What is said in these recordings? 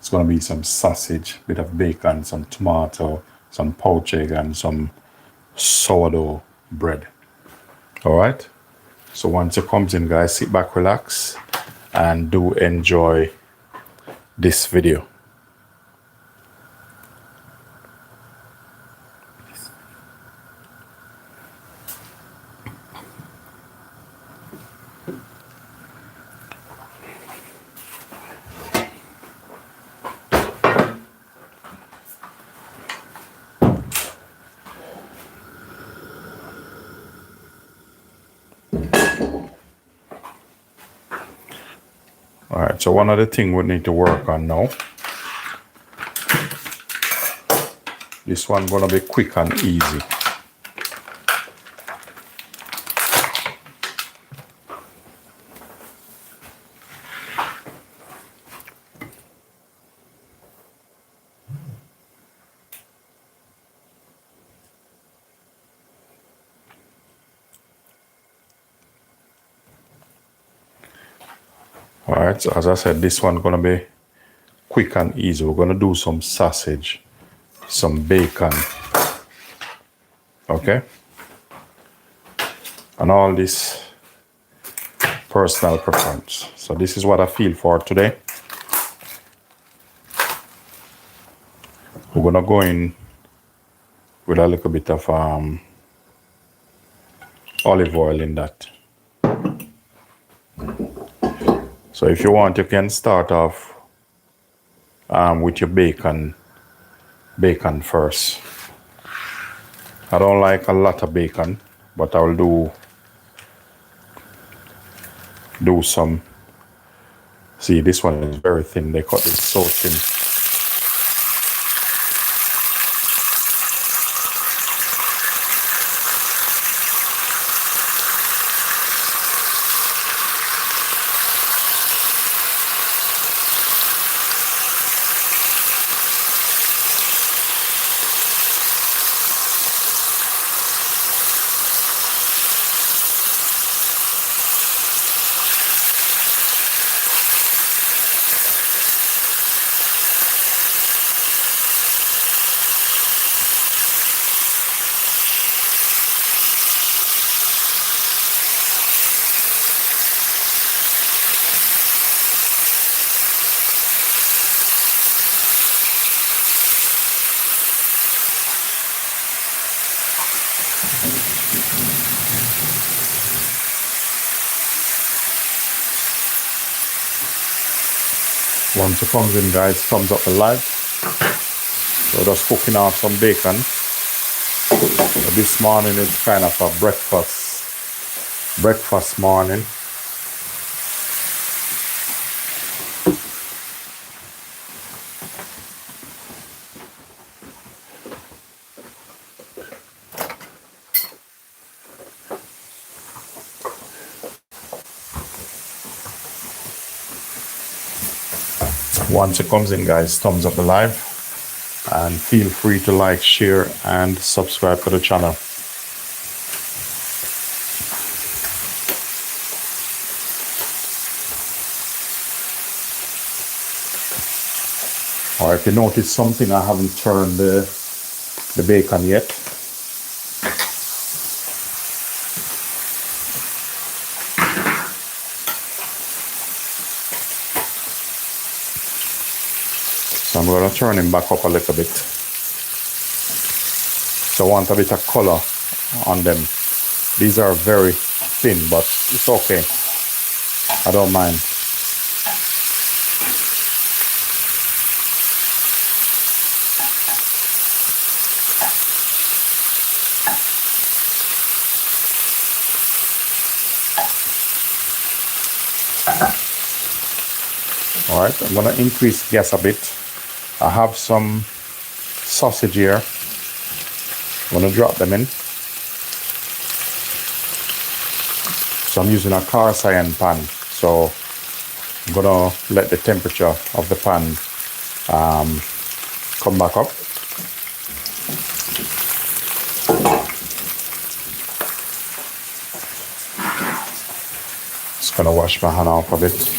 It's going to be some sausage, bit of bacon, some tomato, some poached egg, and some sourdough bread. All right. So once it comes in, guys, sit back, relax, and do enjoy this video. All right, so one other thing we need to work on now. This one gonna be quick and easy. All right, so as I said, this one gonna be quick and easy. We're gonna do some sausage, some bacon, okay? And all this personal preference. So this is what I feel for today. We're gonna go in with a little bit of olive oil in that. So if you want, you can start off with your bacon first. I don't like a lot of bacon, but I will do some. See, this one is very thin. They cut it so thin. Once it comes in, guys, thumbs up the like. So just cooking off some bacon. So this morning is kind of a breakfast morning. Once it comes in, guys, thumbs up the live, and feel free to like, share, and subscribe to the channel. Or if you notice something, I haven't turned the bacon yet. So I'm going to turn him back up a little bit. So I want a bit of color on them. These are very thin, but it's okay. I don't mind. All right, I'm going to increase gas a bit. I have some sausage here. I'm going to drop them in. So I'm using a cast iron pan. So I'm going to let the temperature of the pan come back up. Just going to wash my hand off a bit.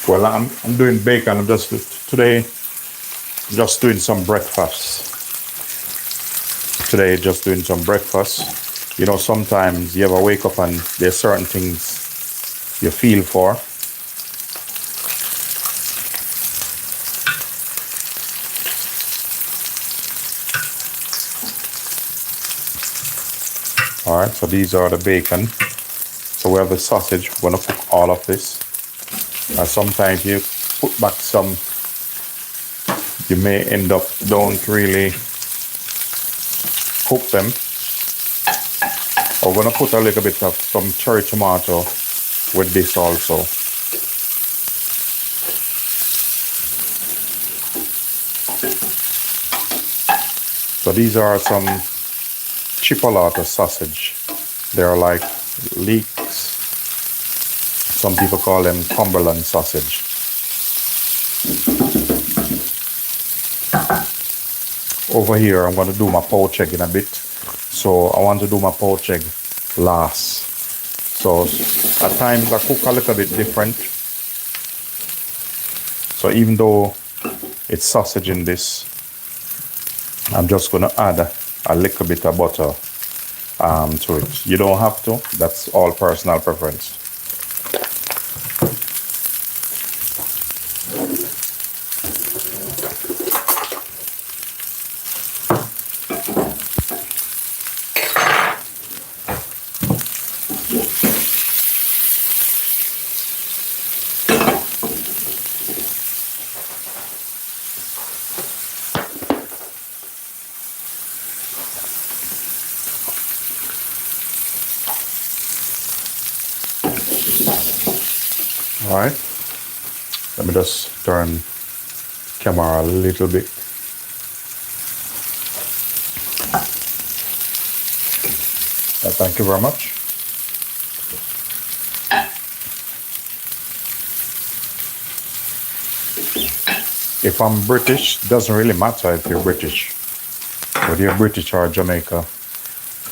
Well, I'm doing bacon. I'm just today just doing some breakfast. Today just doing some breakfast. You know, sometimes you ever wake up and there's certain things you feel for. All right, so these are the bacon. So we have the sausage. We're gonna cook all of this. Sometimes you put back some, you may end up don't really cook them. We're gonna put a little bit of some cherry tomato with this also. So these are some chipolata sausage. They're like leeks. Some people call them Cumberland sausage. Over here, I'm going to do my poached egg in a bit. So I want to do my poached egg last. So at times I cook a little bit different. So even though it's sausage in this, I'm just going to add a little bit of butter to it. You don't have to. That's all personal preference. All right, let me just turn camera a little bit. Thank you very much. If I'm British, it doesn't really matter if you're British. Whether you're British or Jamaica,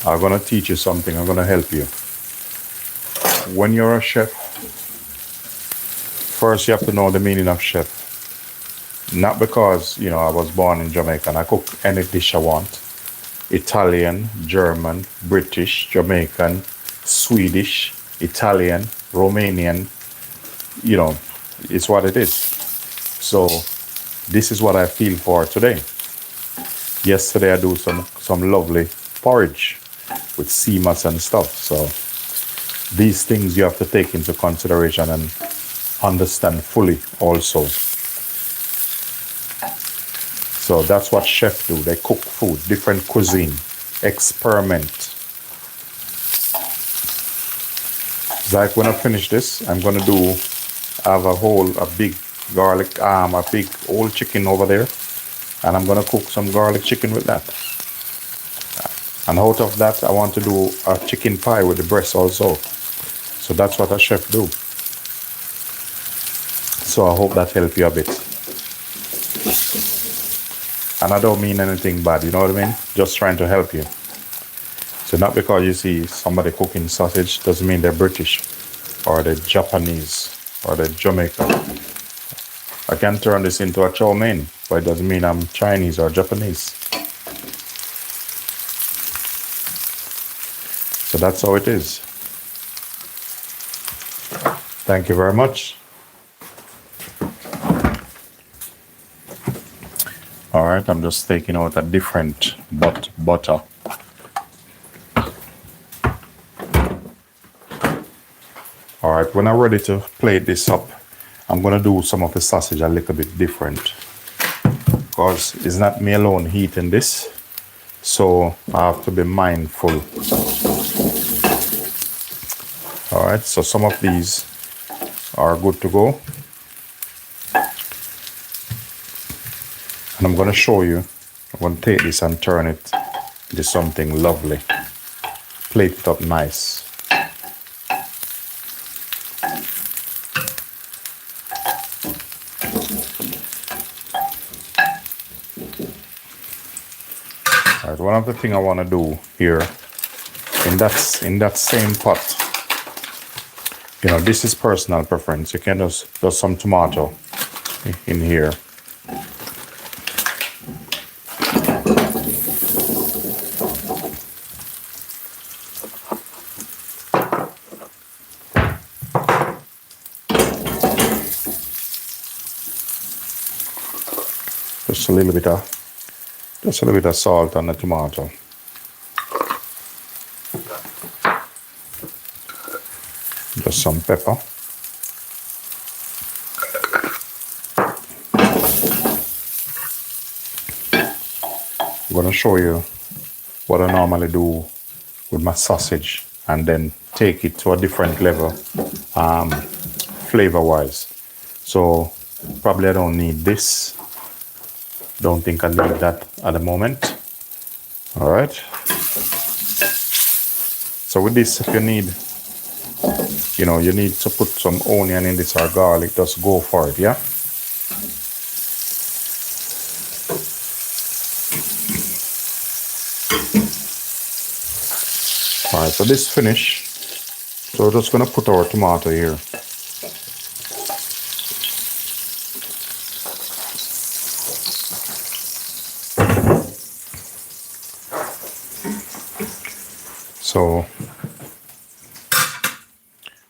I'm gonna teach you something. I'm gonna help you. When you're a chef, first you have to know the meaning of chef. Not because, you know, I was born in Jamaica and I cook any dish I want. Italian, German, British, Jamaican, Swedish, Italian, Romanian, you know, it's what it is. So this is what I feel for today. Yesterday I do some lovely porridge with sea moss and stuff. So these things you have to take into consideration and understand fully also. So that's what chefs do. They cook food, different cuisine, experiment. Like when I finish this, I'm gonna have a big garlic, a big old chicken over there, and I'm gonna cook some garlic chicken with that. And out of that, I want to do a chicken pie with the breast also. So that's what a chef do. So I hope that helped you a bit. And I don't mean anything bad, you know what I mean? Just trying to help you. So not because you see somebody cooking sausage doesn't mean they're British or they're Japanese or they're Jamaican. I can turn this into a chow mein, but it doesn't mean I'm Chinese or Japanese. So that's how it is. Thank you very much. All right, I'm just taking out a different butter. All right, when I'm ready to plate this up, I'm gonna do some of the sausage a little bit different because it's not me alone heating this, so I have to be mindful. All right, so some of these are good to go. And I'm going to show you, I'm going to take this and turn it into something lovely. Plate it up nice. All right, one of the things I want to do here, in that same pot, You know, this is personal preference. You can just some tomato in here. Just a little bit of salt on the tomato. Just some pepper. I'm gonna show you what I normally do with my sausage and then take it to a different level, flavor wise. So probably I don't need this. Don't think I need that at the moment. All right. So with this, if you need, you need to put some onion in this or garlic, just go for it, yeah? All right, so this finished. So we're just gonna put our tomato here.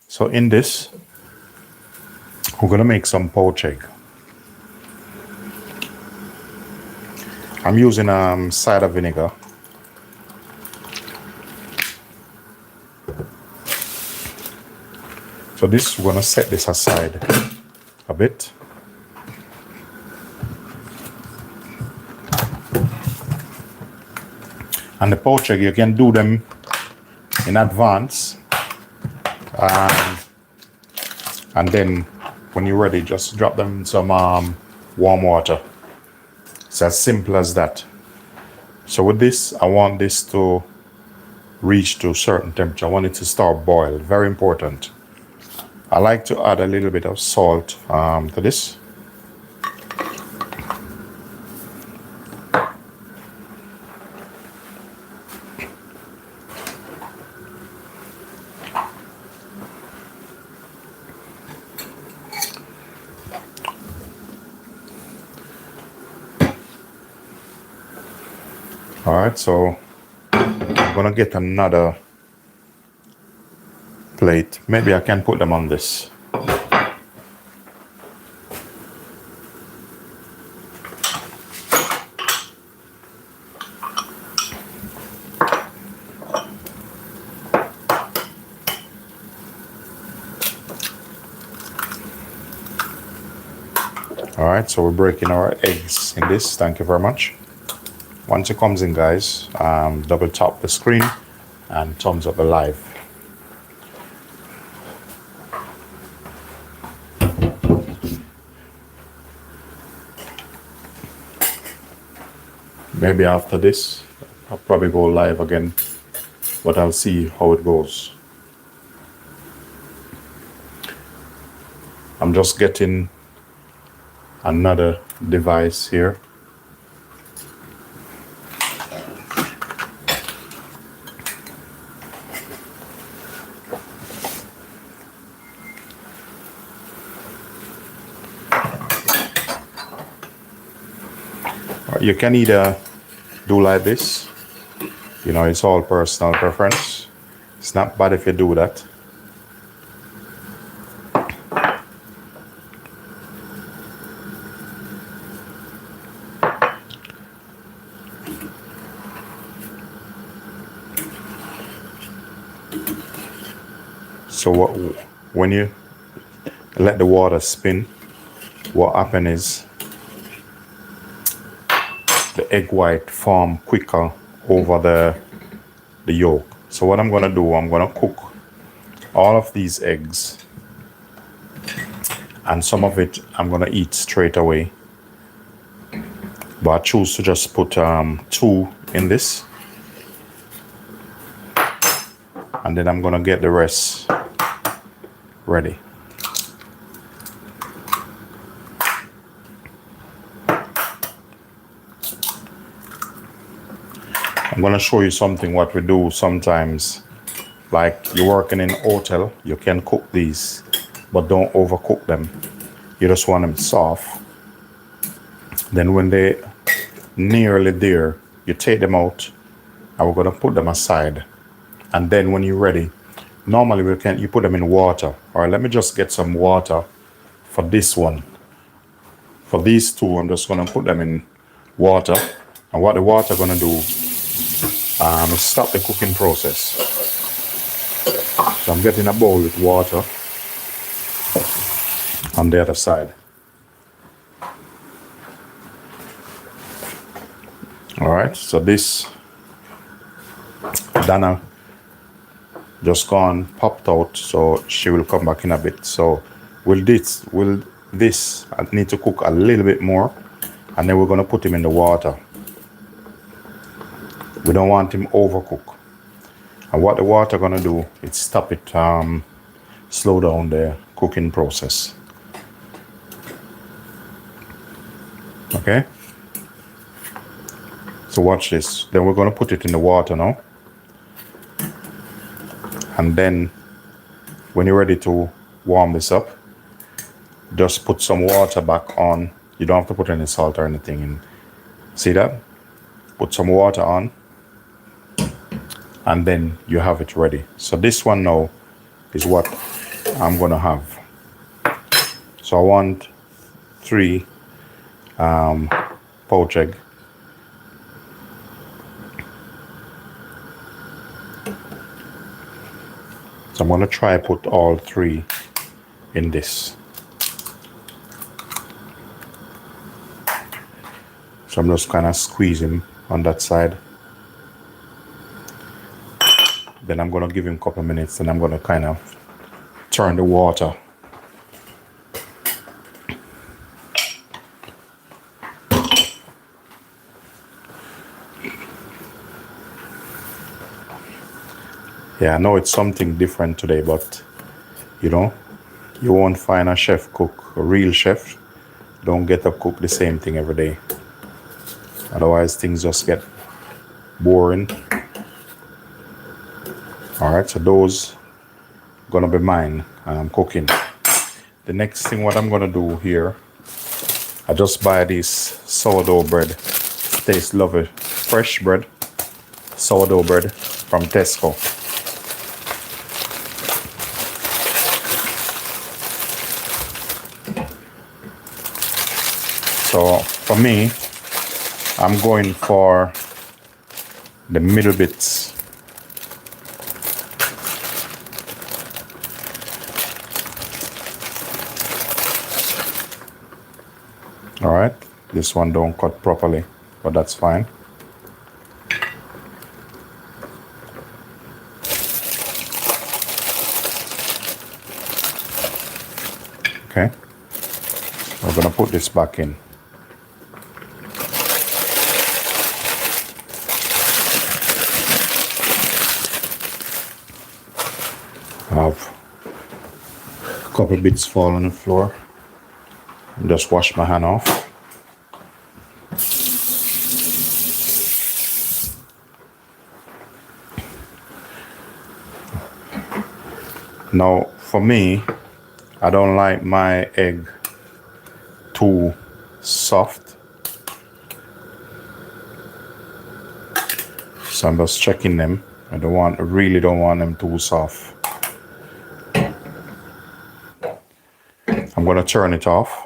So in this, we're gonna make some poached egg. I'm using cider vinegar. So this, we're gonna set this aside a bit. And the poached egg, you can do them in advance. And then when you're ready, just drop them in some warm water. It's as simple as that. So with this, I want this to reach to a certain temperature. I want it to start boil. Very important. I like to add a little bit of salt to this. All right, so I'm gonna get another plate. Maybe I can put them on this. All right, so we're breaking our eggs in this. Thank you very much. Once it comes in, guys, double tap the screen and thumbs up the live. Maybe after this, I'll probably go live again, but I'll see how it goes. I'm just getting another device here. You can either do like this, it's all personal preference. It's not bad if you do that. So when you let the water spin, what happens is the egg white form quicker over the yolk. So what I'm gonna do, I'm gonna cook all of these eggs, and some of it I'm gonna eat straight away, but I choose to just put 2 in this, and then I'm gonna get the rest ready. I'm gonna show you something what we do sometimes Like you're working in a hotel, you can cook these, but don't overcook them. You just want them soft. Then when they nearly there, you take them out and we're gonna put them aside. And then when you're ready, normally you put them in water. All right, let me just get some water for this one. For these two, I'm just gonna put them in water. And what the water gonna do is stop the cooking process. So I'm getting a bowl with water on the other side. All right, so this Dana just gone popped out, so she will come back in a bit. So will this I need to cook a little bit more, and then we're gonna put him in the water. We don't want him overcooked. And what the water gonna do is stop it, slow down the cooking process. Okay. So watch this. Then we're gonna put it in the water now. And then when you're ready to warm this up, just put some water back on. You don't have to put any salt or anything in. See that? Put some water on, and then you have it ready. So this one now is what I'm gonna have. So I want 3 poached egg. So I'm gonna try put all 3 in this. So I'm just kind of squeezing on that side. Then I'm gonna give him a couple of minutes, and I'm gonna kind of turn the water. Yeah, I know it's something different today, but you know, you won't find a chef cook, a real chef, don't get to cook the same thing every day. Otherwise, things just get boring. All right, so those gonna be mine, and I'm cooking. The next thing, what I'm gonna do here, I just buy this sourdough bread. Tastes lovely, fresh bread, sourdough bread from Tesco. So for me, I'm going for the middle bits. All right, this one don't cut properly, but that's fine. Okay, we're gonna put this back in. I have a couple bits fall on the floor. Just wash my hand off. Now, for me, I don't like my egg too soft. So I'm just checking them. I really don't want them too soft. I'm gonna turn it off.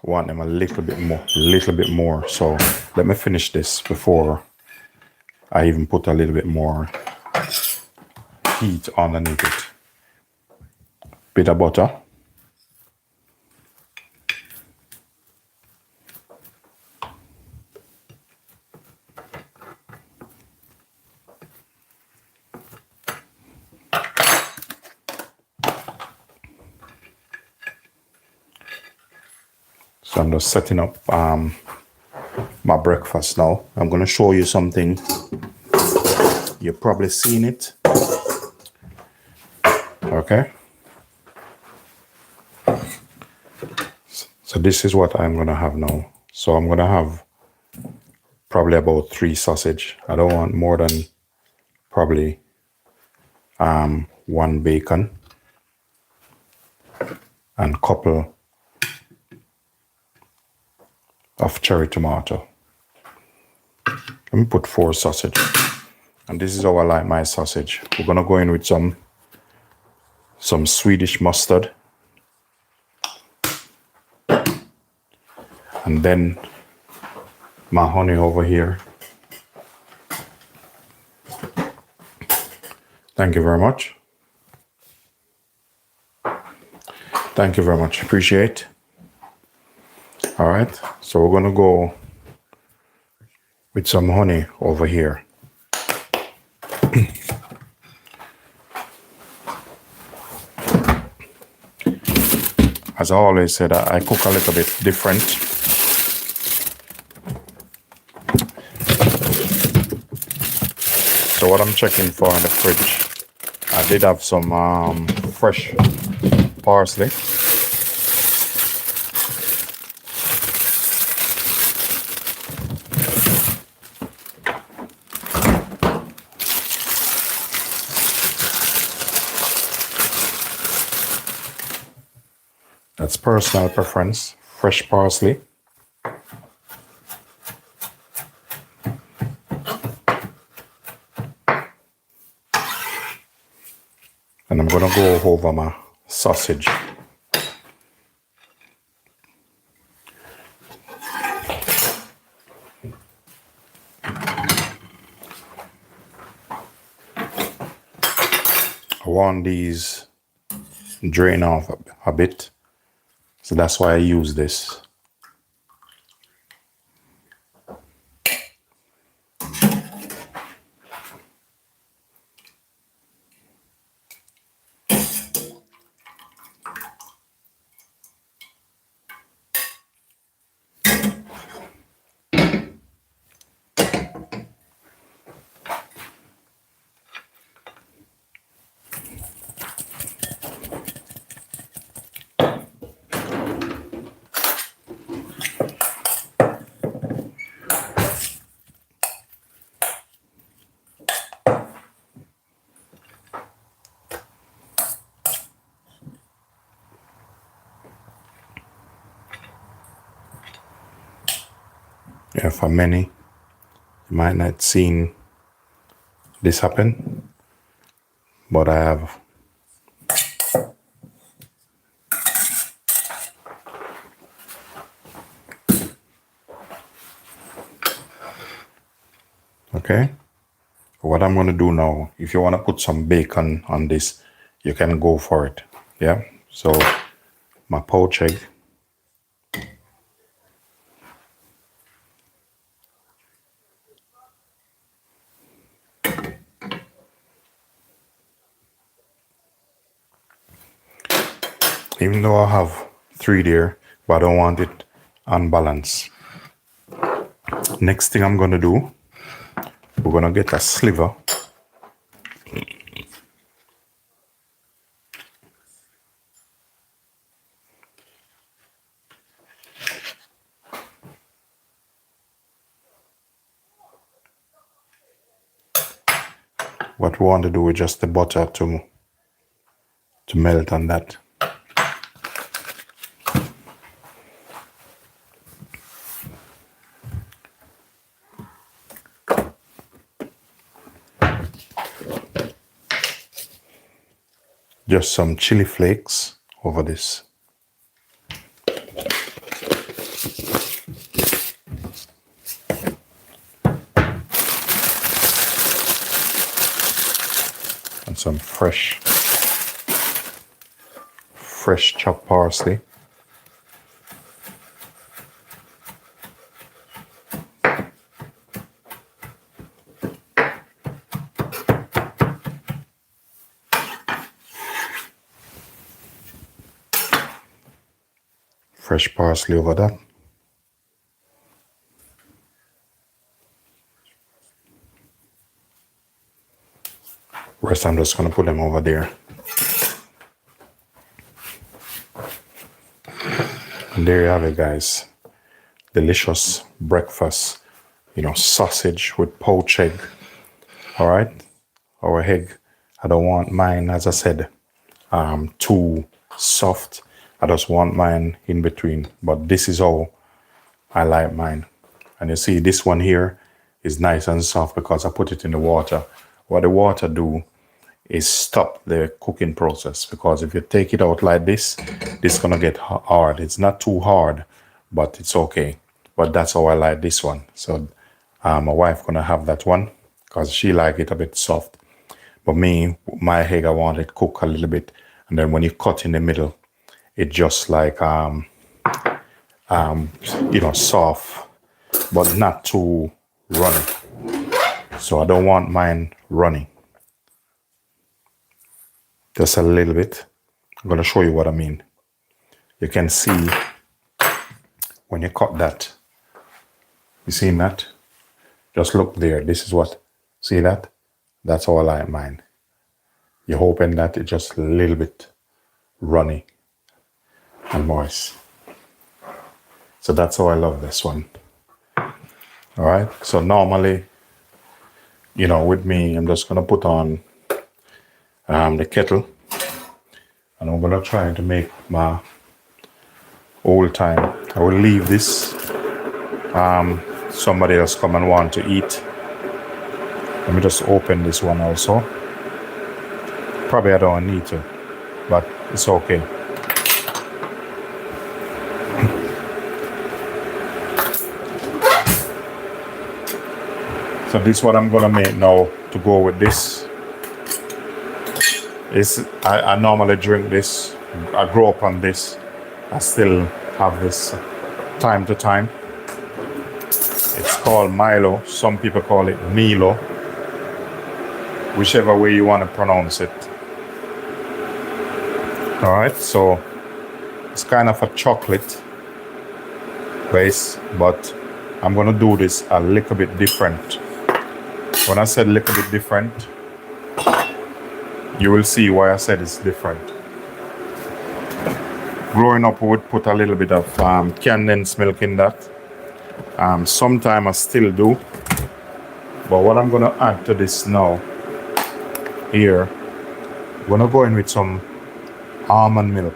Want them a little bit more. So let me finish this before I even put a little bit more heat underneath it. Bit of butter. So I'm just setting up my breakfast now. I'm going to show you something. You've probably seen it. Okay. So this is what I'm going to have now. So I'm gonna have probably about 3 sausage. I don't want more than probably 1 bacon and couple of cherry tomato. Let me put 4 sausage. And this is how I like my sausage. We're gonna go in with some Swedish mustard. And then my honey over here. Thank you very much. Thank you very much. Appreciate. All right. So we're gonna go with some honey over here. As I always said, I cook a little bit different. So what I'm checking for in the fridge, I did have some fresh parsley. That's personal preference, fresh parsley. And I'm gonna go over my sausage. I want these drain off a bit. So that's why I use this. Yeah, for many, you might not seen this happen, but I have. Okay, what I'm gonna do now, if you wanna put some bacon on this, you can go for it. Yeah, so my poached egg. Even though I have 3 there, but I don't want it unbalanced. Next thing I'm gonna do, we're gonna get a sliver. What we want to do is just the butter to melt on that. Just some chili flakes over this. And some fresh chopped parsley. Fresh parsley over that. Rest I'm just gonna put them over there. And there you have it, guys. delicious breakfast, sausage with poached egg. All right, our egg. I don't want mine, as I said, too soft. I just want mine in between. But this is how I like mine. And you see, this one here is nice and soft because I put it in the water. What the water do is stop the cooking process, because if you take it out like this is gonna get hard. It's not too hard, but it's okay. But that's how I like this one. So my wife gonna have that one because she like it a bit soft. But me, my egg, I want it cook a little bit, and then when you cut in the middle, it just like soft, but not too runny. So I don't want mine runny. Just a little bit. I'm gonna show you what I mean. You can see when you cut that. You seen that? Just look there. This is what. See that? That's how I like mine. You're hoping that it's just a little bit runny and moist. So that's how I love this one. All right. So normally, with me, I'm just gonna put on the kettle, and I'm gonna try to make my old time. I will leave this. Somebody else come and want to eat. Let me just open this one also. Probably I don't need to, but it's okay. So this is what I'm gonna make now to go with this. I normally drink this. I grew up on this. I still have this time to time. It's called Milo. Some people call it Milo. Whichever way you want to pronounce it. All right, so it's kind of a chocolate base, but I'm going to do this a little bit different. When I said a little bit different, you will see why I said it's different. Growing up, we would put a little bit of condensed milk in that. Sometimes I still do. But what I'm going to add to this now, here, I'm going to go in with some almond milk.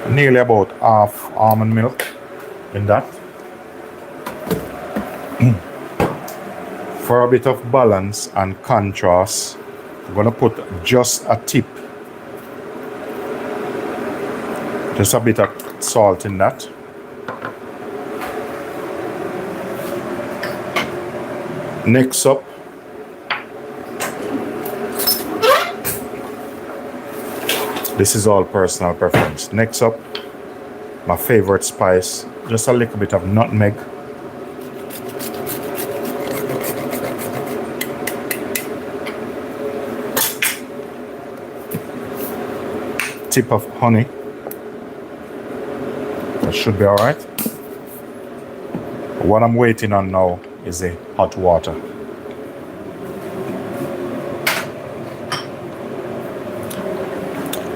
Nearly about half almond milk in that. For a bit of balance and contrast, I'm going to put just a tip. Just a bit of salt in that. Next up, this is all personal preference. Next up, my favorite spice, just a little bit of nutmeg. Tip of honey. That should be all right. What I'm waiting on now is the hot water.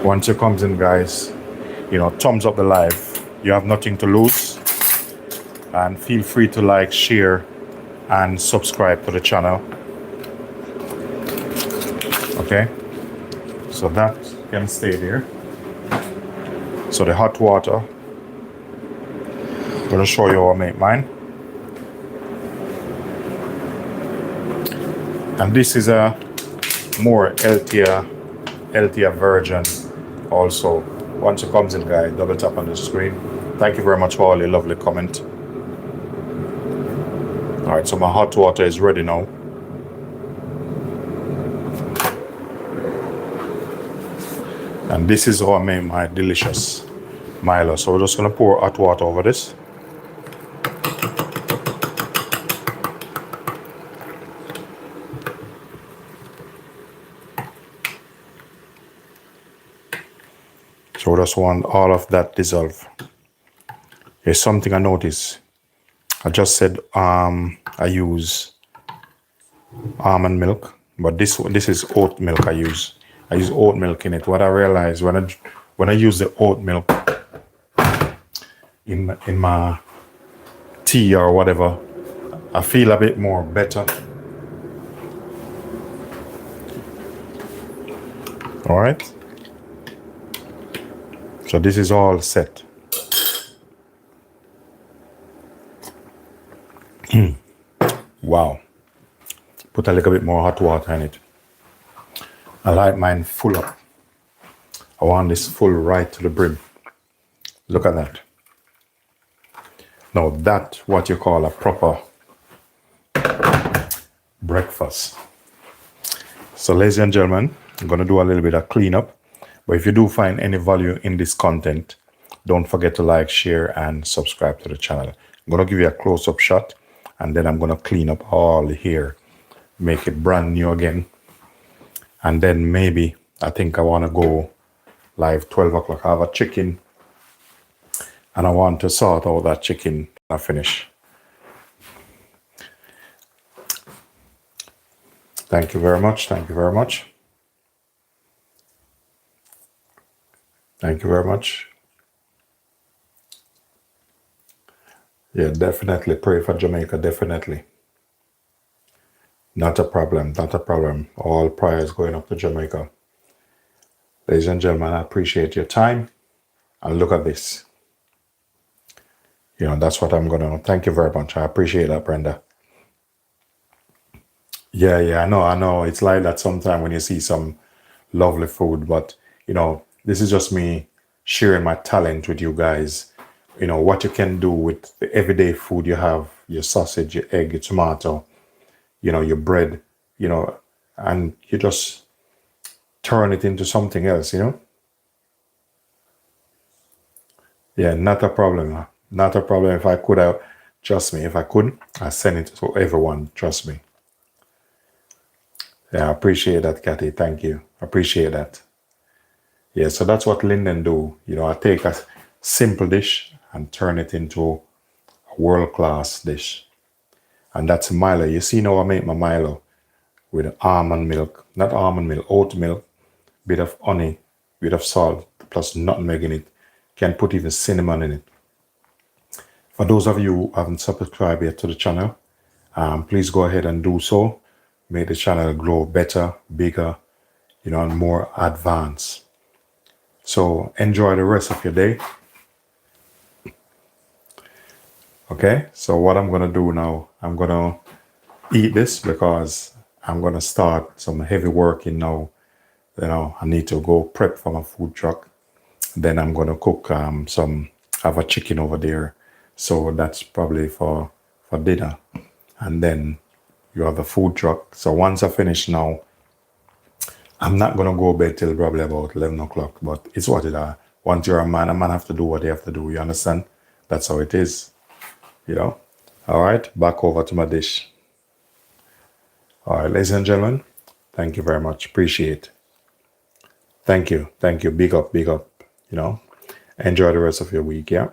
Once it comes in, guys, thumbs up the live. You have nothing to lose. And feel free to like, share, and subscribe to the channel. Okay? So that can stay there. So the hot water, I'm gonna show you how I make mine. And this is a more healthier version also. Once it comes in, guys, double tap on the screen. Thank you very much for all your lovely comment. All right, so my hot water is ready now. And this is how I make my delicious Milo. So we're just gonna pour hot water over this. So we just want all of that dissolve. Here's something I noticed. I just said I use almond milk, but this is oat milk I use. I use oat milk in it. What I realized when I use the oat milk in my tea or whatever, I feel a bit more better. All right. So this is all set. Wow. Put a little bit more hot water in it. I like mine full up. I want this full right to the brim. Look at that. Now that's what you call a proper breakfast. So ladies and gentlemen, I'm going to do a little bit of cleanup. But if you do find any value in this content, don't forget to like, share, and subscribe to the channel. I'm going to give you a close-up shot, and then I'm going to clean up all the hair, make it brand new again. And then maybe, I think I want to go live 12 o'clock. I have a chicken, and I want to sort out that chicken and finish. Thank you very much. Thank you very much. Thank you very much. Yeah, definitely pray for Jamaica, definitely. Not a problem, not a problem. All prayers going up to Jamaica. Ladies and gentlemen, I appreciate your time. And look at this. You know, that's what I'm going to... Thank you very much. I appreciate that, Brenda. Yeah, I know. It's like that sometimes when you see some lovely food. But, you know, this is just me sharing my talent with you guys. You know, what you can do with the everyday food you have, your sausage, your egg, your tomato, you know, your bread, you know, and you just turn it into something else, you know? Yeah, not a problem. Not a problem. If I could, trust me, if I could, I send it to everyone. Trust me. Yeah, I appreciate that, Kathy. Thank you. Appreciate that. Yeah, so that's what Linden do. You know, I take a simple dish and turn it into a world-class dish. And that's Milo. You see now I make my Milo with almond milk, not almond milk, oat milk, bit of honey, bit of salt, plus nutmeg in it. Can put even cinnamon in it. For those of you who haven't subscribed yet to the channel, please go ahead and do so. Make the channel grow better, bigger, you know, and more advanced. So enjoy the rest of your day. Okay, so what I'm gonna do now, I'm gonna eat this because I'm gonna start some heavy working now. You know, I need to go prep for my food truck. Then I'm gonna cook have a chicken over there. So that's probably for dinner. And then you have a food truck. So once I finish now, I'm not gonna go bed till probably about 11 o'clock, but it's what it is. Once you're a man have to do what they have to do. You understand? That's how it is. You know? All right, back over to my dish. All right, ladies and gentlemen, thank you very much. Appreciate it. Thank you. Big up. You know, enjoy the rest of your week. Yeah.